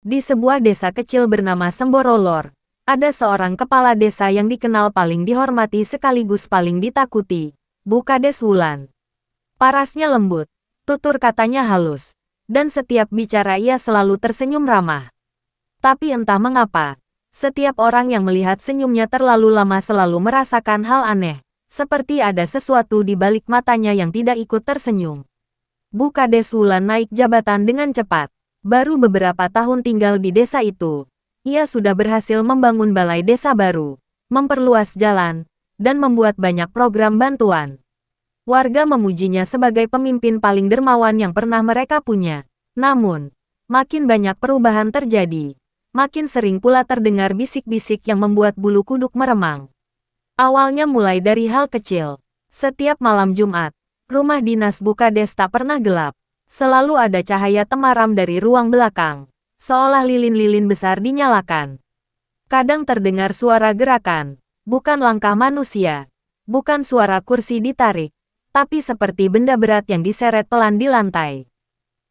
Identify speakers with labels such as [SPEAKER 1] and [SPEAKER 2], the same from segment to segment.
[SPEAKER 1] Di sebuah desa kecil bernama Semborolor, ada seorang kepala desa yang dikenal paling dihormati sekaligus paling ditakuti, Bukades Wulan. Parasnya lembut, tutur katanya halus, dan setiap bicara ia selalu tersenyum ramah. Tapi entah mengapa, setiap orang yang melihat senyumnya terlalu lama selalu merasakan hal aneh, seperti ada sesuatu di balik matanya yang tidak ikut tersenyum. Bukades Wulan naik jabatan dengan cepat. Baru beberapa tahun tinggal di desa itu, ia sudah berhasil membangun balai desa baru, memperluas jalan, dan membuat banyak program bantuan. Warga memujinya sebagai pemimpin paling dermawan yang pernah mereka punya. Namun, makin banyak perubahan terjadi, makin sering pula terdengar bisik-bisik yang membuat bulu kuduk meremang. Awalnya mulai dari hal kecil. Setiap malam Jumat, rumah dinas Bukades tak pernah gelap. Selalu ada cahaya temaram dari ruang belakang, seolah lilin-lilin besar dinyalakan. Kadang terdengar suara gerakan, bukan langkah manusia, bukan suara kursi ditarik, tapi seperti benda berat yang diseret pelan di lantai.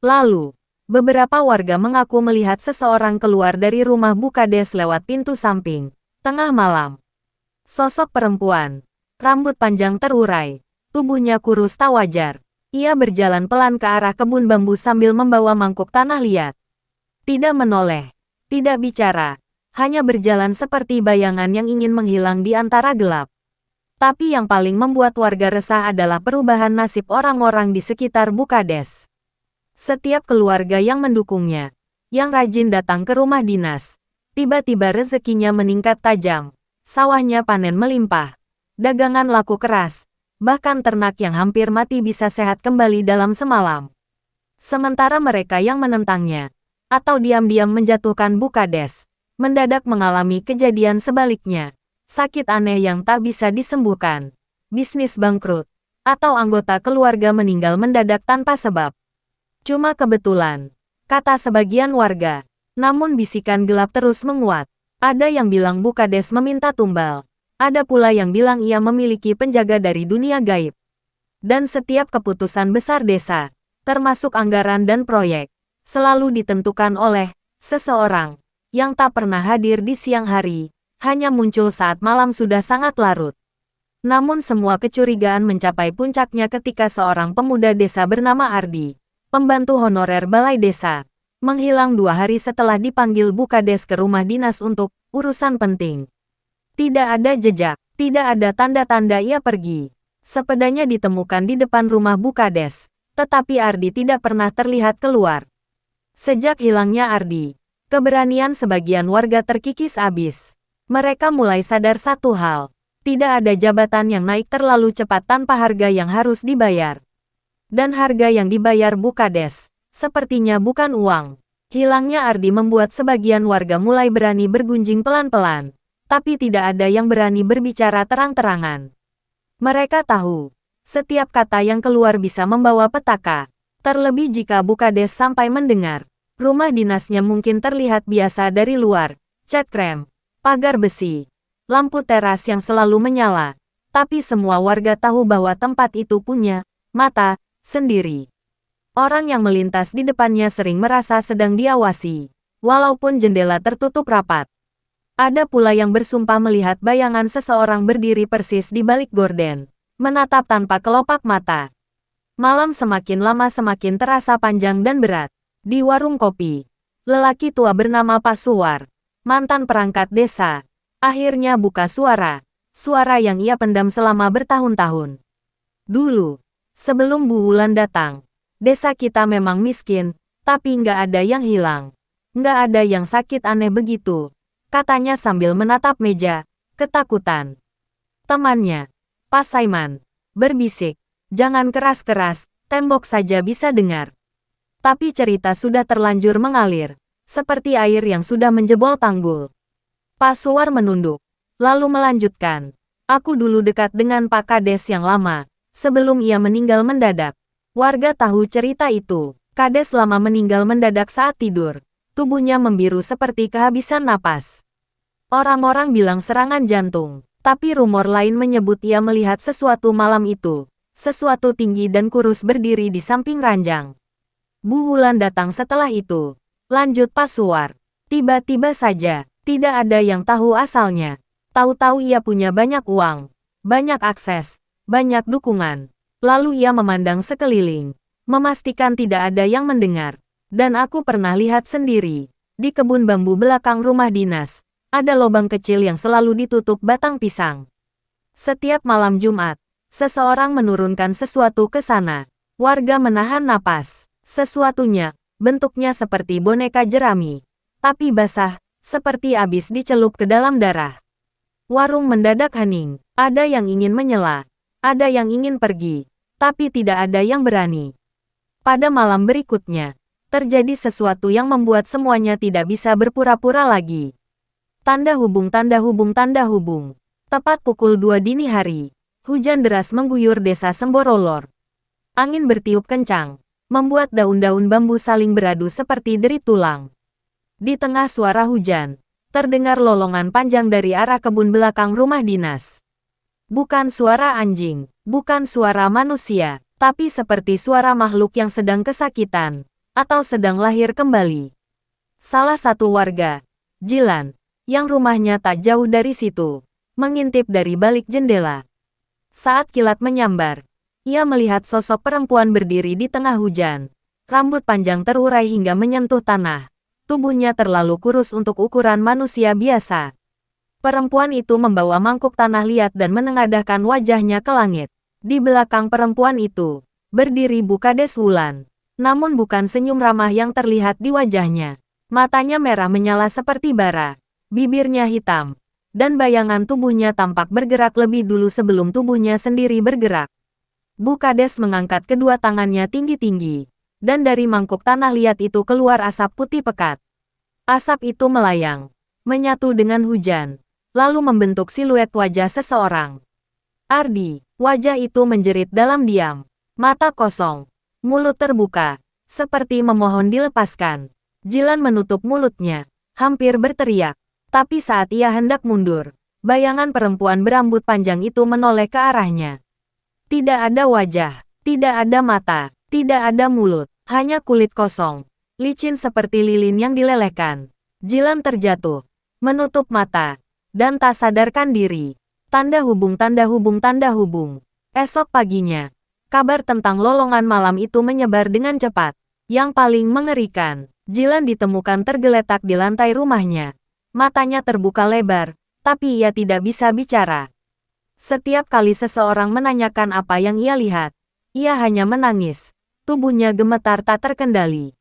[SPEAKER 1] Lalu, beberapa warga mengaku melihat seseorang keluar dari rumah Bukades lewat pintu samping, tengah malam. Sosok perempuan, rambut panjang terurai, tubuhnya kurus tak wajar. Ia berjalan pelan ke arah kebun bambu sambil membawa mangkuk tanah liat. Tidak menoleh, tidak bicara, hanya berjalan seperti bayangan yang ingin menghilang di antara gelap. Tapi yang paling membuat warga resah adalah perubahan nasib orang-orang di sekitar Bukades. Setiap keluarga yang mendukungnya, yang rajin datang ke rumah dinas, tiba-tiba rezekinya meningkat tajam, sawahnya panen melimpah, dagangan laku keras, bahkan ternak yang hampir mati bisa sehat kembali dalam semalam. Sementara mereka yang menentangnya, atau diam-diam menjatuhkan Bukades, mendadak mengalami kejadian sebaliknya. Sakit aneh yang tak bisa disembuhkan, bisnis bangkrut, atau anggota keluarga meninggal mendadak tanpa sebab. Cuma kebetulan, kata sebagian warga. Namun bisikan gelap terus menguat. Ada yang bilang Bukades meminta tumbal. Ada pula yang bilang ia memiliki penjaga dari dunia gaib. Dan setiap keputusan besar desa, termasuk anggaran dan proyek, selalu ditentukan oleh seseorang yang tak pernah hadir di siang hari, hanya muncul saat malam sudah sangat larut. Namun semua kecurigaan mencapai puncaknya ketika seorang pemuda desa bernama Ardi, pembantu honorer balai desa, menghilang 2 hari setelah dipanggil Bukades ke rumah dinas untuk urusan penting. Tidak ada jejak, tidak ada tanda-tanda ia pergi. Sepedanya ditemukan di depan rumah Bukades, tetapi Ardi tidak pernah terlihat keluar. Sejak hilangnya Ardi, keberanian sebagian warga terkikis habis. Mereka mulai sadar satu hal, tidak ada jabatan yang naik terlalu cepat tanpa harga yang harus dibayar. Dan harga yang dibayar Bukades, sepertinya bukan uang. Hilangnya Ardi membuat sebagian warga mulai berani bergunjing pelan-pelan. Tapi tidak ada yang berani berbicara terang-terangan. Mereka tahu, setiap kata yang keluar bisa membawa petaka. Terlebih jika Bukades sampai mendengar, rumah dinasnya mungkin terlihat biasa dari luar, cat krem, pagar besi, lampu teras yang selalu menyala. Tapi semua warga tahu bahwa tempat itu punya mata sendiri. Orang yang melintas di depannya sering merasa sedang diawasi, walaupun jendela tertutup rapat. Ada pula yang bersumpah melihat bayangan seseorang berdiri persis di balik gorden, menatap tanpa kelopak mata. Malam semakin lama semakin terasa panjang dan berat. Di warung kopi, lelaki tua bernama Pak Suwar, mantan perangkat desa, akhirnya buka suara yang ia pendam selama bertahun-tahun. Dulu, sebelum Bu Wulan datang, desa kita memang miskin, tapi nggak ada yang hilang. Nggak ada yang sakit aneh begitu, katanya sambil menatap meja, ketakutan. Temannya, Pak Saiman, berbisik, jangan keras-keras, tembok saja bisa dengar. Tapi cerita sudah terlanjur mengalir, seperti air yang sudah menjebol tanggul. Pak Suwar menunduk, lalu melanjutkan, aku dulu dekat dengan Pak Kades yang lama, sebelum ia meninggal mendadak. Warga tahu cerita itu, Kades lama meninggal mendadak saat tidur. Tubuhnya membiru seperti kehabisan napas. Orang-orang bilang serangan jantung, tapi rumor lain menyebut ia melihat sesuatu malam itu. Sesuatu tinggi dan kurus berdiri di samping ranjang. Bu Wulan datang setelah itu, lanjut Pak Suwar. Tiba-tiba saja, tidak ada yang tahu asalnya. Tahu-tahu ia punya banyak uang, banyak akses, banyak dukungan. Lalu ia memandang sekeliling, memastikan tidak ada yang mendengar. Dan aku pernah lihat sendiri, di kebun bambu belakang rumah dinas, ada lubang kecil yang selalu ditutup batang pisang. Setiap malam Jumat, seseorang menurunkan sesuatu ke sana. Warga menahan napas. Sesuatunya, bentuknya seperti boneka jerami, tapi basah, seperti habis dicelup ke dalam darah. Warung mendadak hening. Ada yang ingin menyela, ada yang ingin pergi, tapi tidak ada yang berani. Pada malam berikutnya, terjadi sesuatu yang membuat semuanya tidak bisa berpura-pura lagi. Tanda hubung, tanda hubung, tanda hubung. Tepat pukul 2 dini hari, hujan deras mengguyur desa Semborolor. Angin bertiup kencang, membuat daun-daun bambu saling beradu seperti derit tulang. Di tengah suara hujan, terdengar lolongan panjang dari arah kebun belakang rumah dinas. Bukan suara anjing, bukan suara manusia, tapi seperti suara makhluk yang sedang kesakitan, atau sedang lahir kembali. Salah satu warga, Jilan, yang rumahnya tak jauh dari situ, mengintip dari balik jendela. Saat kilat menyambar, ia melihat sosok perempuan berdiri di tengah hujan. Rambut panjang terurai hingga menyentuh tanah. Tubuhnya terlalu kurus untuk ukuran manusia biasa. Perempuan itu membawa mangkuk tanah liat dan menengadahkan wajahnya ke langit. Di belakang perempuan itu, berdiri Bukades Wulan. Namun bukan senyum ramah yang terlihat di wajahnya. Matanya merah menyala seperti bara. Bibirnya hitam. Dan bayangan tubuhnya tampak bergerak lebih dulu sebelum tubuhnya sendiri bergerak. Bukades mengangkat kedua tangannya tinggi-tinggi. Dan dari mangkuk tanah liat itu keluar asap putih pekat. Asap itu melayang, menyatu dengan hujan, lalu membentuk siluet wajah seseorang. Ardi, wajah itu menjerit dalam diam. Mata kosong, mulut terbuka, seperti memohon dilepaskan. Jilan menutup mulutnya, hampir berteriak. Tapi saat ia hendak mundur, bayangan perempuan berambut panjang itu menoleh ke arahnya. Tidak ada wajah, tidak ada mata, tidak ada mulut. Hanya kulit kosong, licin seperti lilin yang dilelehkan. Jilan terjatuh, menutup mata, dan tak sadarkan diri. Tanda hubung, tanda hubung, tanda hubung. Esok paginya, kabar tentang lolongan malam itu menyebar dengan cepat. Yang paling mengerikan, Jilan ditemukan tergeletak di lantai rumahnya. Matanya terbuka lebar, tapi ia tidak bisa bicara. Setiap kali seseorang menanyakan apa yang ia lihat, ia hanya menangis. Tubuhnya gemetar tak terkendali.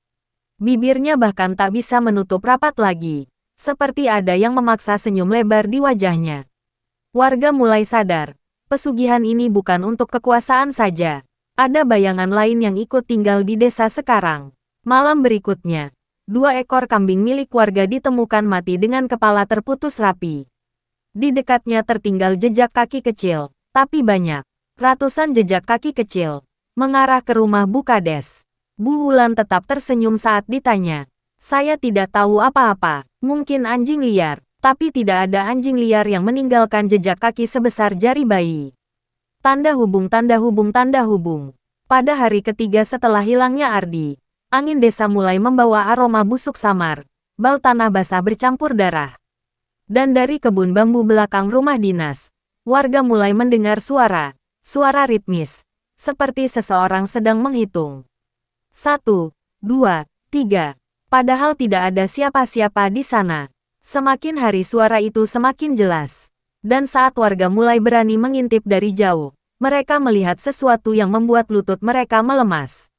[SPEAKER 1] Bibirnya bahkan tak bisa menutup rapat lagi. Seperti ada yang memaksa senyum lebar di wajahnya. Warga mulai sadar, pesugihan ini bukan untuk kekuasaan saja. Ada bayangan lain yang ikut tinggal di desa sekarang. Malam berikutnya, 2 ekor kambing milik warga ditemukan mati dengan kepala terputus rapi. Di dekatnya tertinggal jejak kaki kecil, tapi banyak. Ratusan jejak kaki kecil mengarah ke rumah Bukades. Bu Wulan tetap tersenyum saat ditanya. Saya tidak tahu apa-apa, mungkin anjing liar, tapi tidak ada anjing liar yang meninggalkan jejak kaki sebesar jari bayi. Tanda hubung, tanda hubung, tanda hubung. Pada hari ketiga setelah hilangnya Ardi, angin desa mulai membawa aroma busuk samar, bau tanah basah bercampur darah. Dan dari kebun bambu belakang rumah dinas, warga mulai mendengar suara ritmis. Seperti seseorang sedang menghitung. 1, 2, 3. Padahal tidak ada siapa-siapa di sana. Semakin hari suara itu semakin jelas. Dan saat warga mulai berani mengintip dari jauh, mereka melihat sesuatu yang membuat lutut mereka melemas.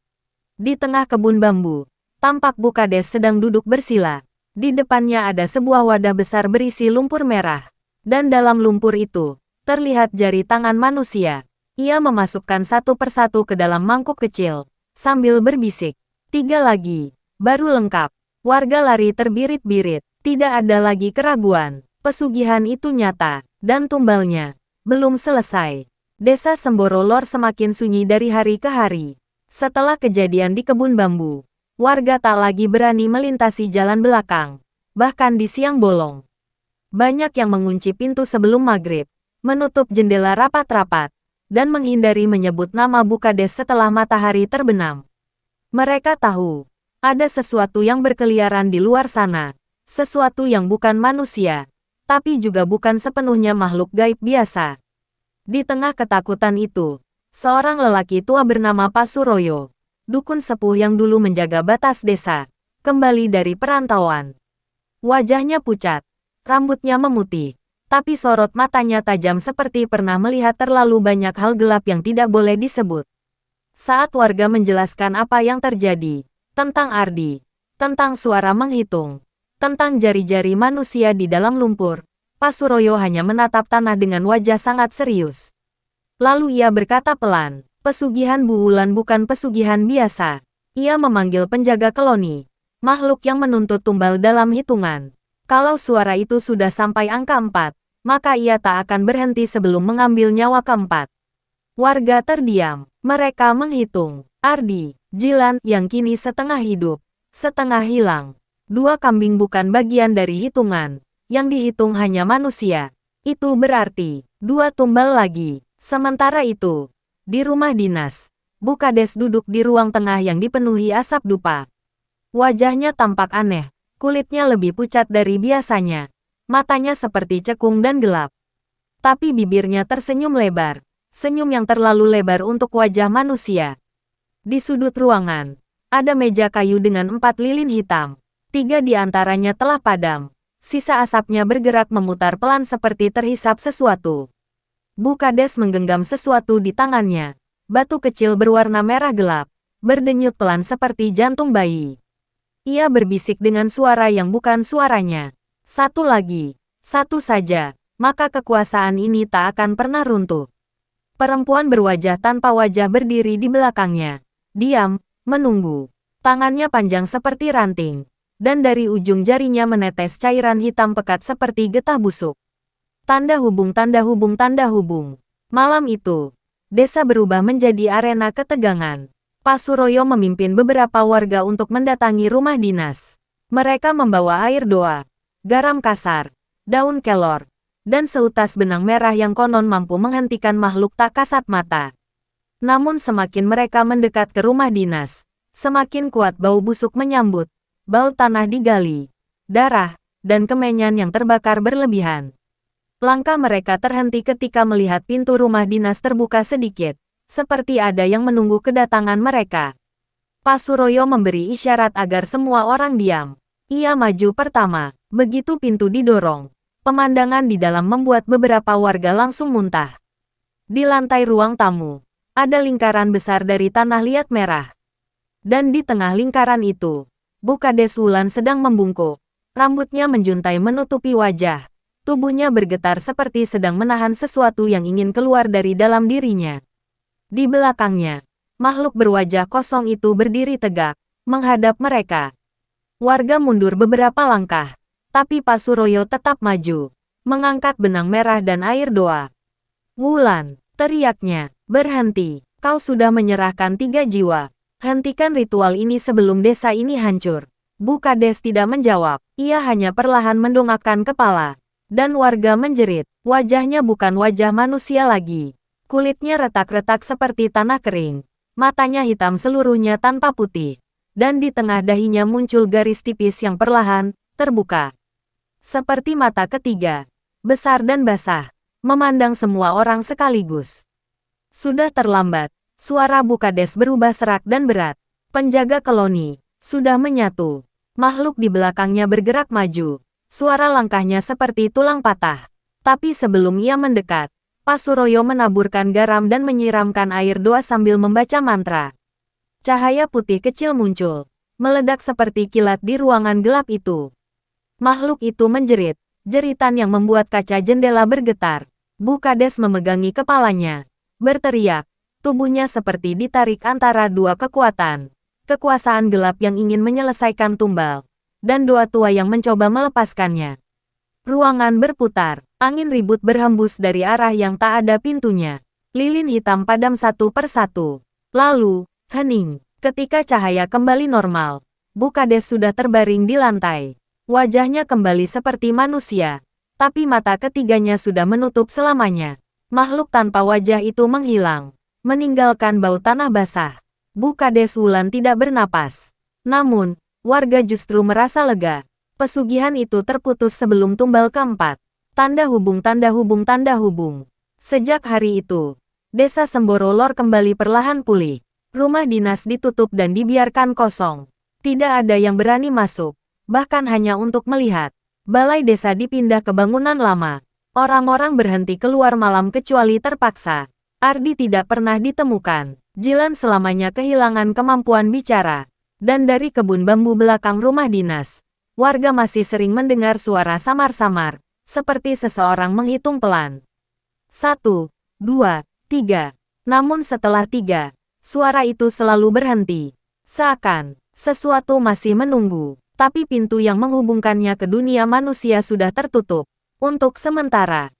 [SPEAKER 1] Di tengah kebun bambu, tampak Bukades sedang duduk bersila. Di depannya ada sebuah wadah besar berisi lumpur merah. Dan dalam lumpur itu, terlihat jari tangan manusia. Ia memasukkan satu persatu ke dalam mangkuk kecil, sambil berbisik. 3 lagi, baru lengkap. Warga lari terbirit-birit, tidak ada lagi keraguan. Pesugihan itu nyata, dan tumbalnya belum selesai. Desa Semborolor semakin sunyi dari hari ke hari. Setelah kejadian di kebun bambu, warga tak lagi berani melintasi jalan belakang, bahkan di siang bolong. Banyak yang mengunci pintu sebelum maghrib, menutup jendela rapat-rapat, dan menghindari menyebut nama Bukades setelah matahari terbenam. Mereka tahu, ada sesuatu yang berkeliaran di luar sana, Sesuatu yang bukan manusia, tapi juga bukan sepenuhnya makhluk gaib biasa. Di tengah ketakutan itu, seorang lelaki tua bernama Pasuroyo, dukun sepuh yang dulu menjaga batas desa, kembali dari perantauan. Wajahnya pucat, rambutnya memutih, tapi sorot matanya tajam seperti pernah melihat terlalu banyak hal gelap yang tidak boleh disebut. Saat warga menjelaskan apa yang terjadi, tentang Ardi, tentang suara menghitung, tentang jari-jari manusia di dalam lumpur, Pasuroyo hanya menatap tanah dengan wajah sangat serius. Lalu ia berkata pelan, pesugihan Bu Wulan bukan pesugihan biasa. Ia memanggil penjaga koloni, makhluk yang menuntut tumbal dalam hitungan. Kalau suara itu sudah sampai angka 4, maka ia tak akan berhenti sebelum mengambil nyawa keempat. Warga terdiam, mereka menghitung. Ardi, Jilan yang kini setengah hidup, setengah hilang. 2 kambing bukan bagian dari hitungan, yang dihitung hanya manusia. Itu berarti 2 tumbal lagi. Sementara itu, di rumah dinas, Bukades duduk di ruang tengah yang dipenuhi asap dupa. Wajahnya tampak aneh, kulitnya lebih pucat dari biasanya. Matanya seperti cekung dan gelap. Tapi bibirnya tersenyum lebar, senyum yang terlalu lebar untuk wajah manusia. Di sudut ruangan, ada meja kayu dengan 4 lilin hitam. 3 di antaranya telah padam. Sisa asapnya bergerak memutar pelan seperti terhisap sesuatu. Bukades menggenggam sesuatu di tangannya. Batu kecil berwarna merah gelap, berdenyut pelan seperti jantung bayi. Ia berbisik dengan suara yang bukan suaranya. Satu lagi, satu saja, maka kekuasaan ini tak akan pernah runtuh. Perempuan berwajah tanpa wajah berdiri di belakangnya. Diam, menunggu. Tangannya panjang seperti ranting, dan dari ujung jarinya menetes cairan hitam pekat seperti getah busuk. Tanda hubung, tanda hubung, tanda hubung. Malam itu, desa berubah menjadi arena ketegangan. Pasuroyo memimpin beberapa warga untuk mendatangi rumah dinas. Mereka membawa air doa, garam kasar, daun kelor, dan seutas benang merah yang konon mampu menghentikan makhluk tak kasat mata. Namun semakin mereka mendekat ke rumah dinas, semakin kuat bau busuk menyambut. Bau tanah digali, darah, dan kemenyan yang terbakar berlebihan. Langkah mereka terhenti ketika melihat pintu rumah dinas terbuka sedikit, seperti ada yang menunggu kedatangan mereka. Pasuroyo memberi isyarat agar semua orang diam. Ia maju pertama, begitu pintu didorong. Pemandangan di dalam membuat beberapa warga langsung muntah. Di lantai ruang tamu, ada lingkaran besar dari tanah liat merah. Dan di tengah lingkaran itu, Bukades Wulan sedang membungkuk. Rambutnya menjuntai menutupi wajah. Tubuhnya bergetar seperti sedang menahan sesuatu yang ingin keluar dari dalam dirinya. Di belakangnya, makhluk berwajah kosong itu berdiri tegak, menghadap mereka. Warga mundur beberapa langkah, tapi Pasuroyo tetap maju, mengangkat benang merah dan air doa. Wulan, teriaknya, berhenti, kau sudah menyerahkan 3 jiwa. Hentikan ritual ini sebelum desa ini hancur. Bukades tidak menjawab, ia hanya perlahan mendongakkan kepala. Dan warga menjerit, wajahnya bukan wajah manusia lagi. Kulitnya retak-retak seperti tanah kering. Matanya hitam seluruhnya tanpa putih. Dan di tengah dahinya muncul garis tipis yang perlahan, terbuka. Seperti mata ketiga, besar dan basah, memandang semua orang sekaligus. Sudah terlambat. Suara Bukades berubah serak dan berat. Penjaga koloni sudah menyatu. Makhluk di belakangnya bergerak maju. Suara langkahnya seperti tulang patah. Tapi sebelum ia mendekat, Pasuroyo menaburkan garam dan menyiramkan air doa sambil membaca mantra. Cahaya putih kecil muncul, meledak seperti kilat di ruangan gelap itu. Makhluk itu menjerit, jeritan yang membuat kaca jendela bergetar. Bukades memegangi kepalanya, berteriak. Tubuhnya seperti ditarik antara 2 kekuatan. Kekuasaan gelap yang ingin menyelesaikan tumbal, dan doa tua yang mencoba melepaskannya. Ruangan berputar, angin ribut berhembus dari arah yang tak ada pintunya. Lilin hitam padam satu persatu. Lalu, hening. Ketika cahaya kembali normal, Bukades sudah terbaring di lantai. Wajahnya kembali seperti manusia, tapi mata ketiganya sudah menutup selamanya. Makhluk tanpa wajah itu menghilang, meninggalkan bau tanah basah. Bukades Wulan tidak bernapas. Namun, warga justru merasa lega. Pesugihan itu terputus sebelum tumbal keempat. Tanda hubung, tanda hubung, tanda hubung. Sejak hari itu, desa Semboro Lor kembali perlahan pulih. Rumah dinas ditutup dan dibiarkan kosong. Tidak ada yang berani masuk, bahkan hanya untuk melihat. Balai desa dipindah ke bangunan lama. Orang-orang berhenti keluar malam kecuali terpaksa. Ardi tidak pernah ditemukan. Jilan selamanya kehilangan kemampuan bicara. Dan dari kebun bambu belakang rumah dinas, warga masih sering mendengar suara samar-samar, seperti seseorang menghitung pelan. 1, 2, 3. Namun setelah 3, suara itu selalu berhenti. Seakan sesuatu masih menunggu, tapi pintu yang menghubungkannya ke dunia manusia sudah tertutup. Untuk sementara,